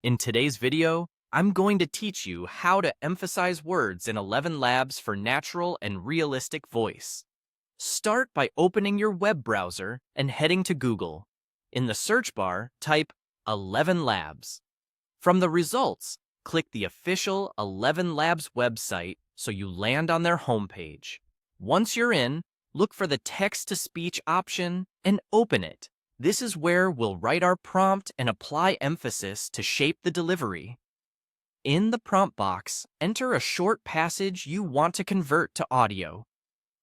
In today's video, I'm going to teach you how to emphasize words in ElevenLabs for natural and realistic voice. Start by opening your web browser and heading to Google. In the search bar, type ElevenLabs. From the results, click the official ElevenLabs website so you land on their homepage. Once you're in, look for the text-to-speech option and open it. This is where we'll write our prompt and apply emphasis to shape the delivery. In the prompt box, enter a short passage you want to convert to audio.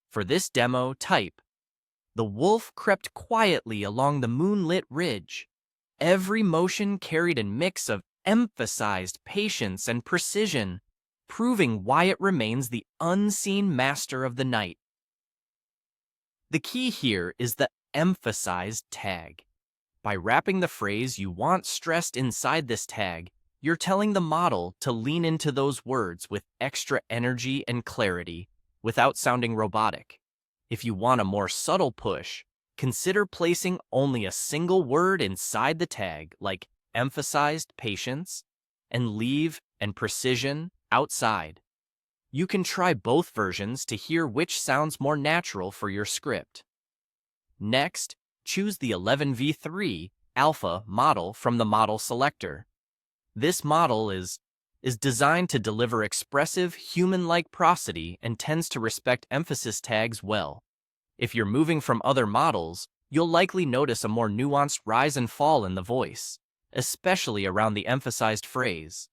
For this demo, type, "The wolf crept quietly along the moonlit ridge. Every motion carried a mix of emphasized patience and precision, proving why it remains the unseen master of the night." The key here is the emphasized tag. By wrapping the phrase you want stressed inside this tag, you're telling the model to lean into those words with extra energy and clarity without sounding robotic. If you want a more subtle push, consider placing only a single word inside the tag, like emphasized patience, and leave and precision outside. You can try both versions to hear which sounds more natural for your script. Next, choose the 11v3 alpha model from the model selector. This model is designed to deliver expressive, human-like prosody and tends to respect emphasis tags well. If you're moving from other models, you'll likely notice a more nuanced rise and fall in the voice, especially around the emphasized phrase.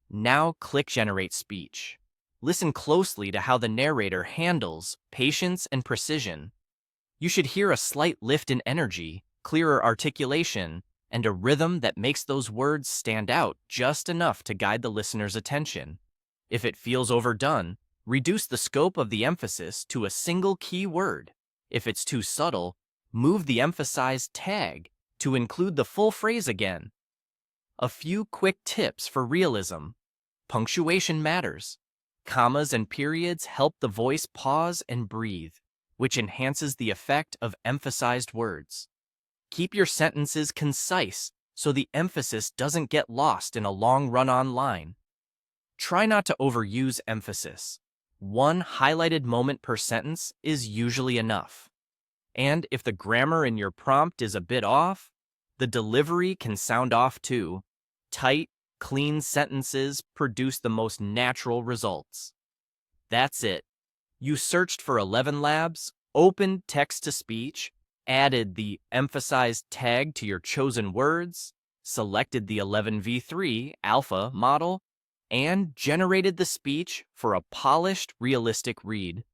Now click Generate Speech. Listen closely to how the narrator handles patience and precision. You should hear a slight lift in energy, clearer articulation, and a rhythm that makes those words stand out just enough to guide the listener's attention. If it feels overdone, reduce the scope of the emphasis to a single key word. If it's too subtle, move the emphasized tag to include the full phrase again. A few quick tips for realism. Punctuation matters. Commas and periods help the voice pause and breathe, which enhances the effect of emphasized words. Keep your sentences concise so the emphasis doesn't get lost in a long run-on line. Try not to overuse emphasis. One highlighted moment per sentence is usually enough. And if the grammar in your prompt is a bit off, the delivery can sound off too. Tight, clean sentences produce the most natural results. That's it. You searched for ElevenLabs, opened text-to-speech, added the emphasized tag to your chosen words, selected the 11v3 alpha model, and generated the speech for a polished, realistic read.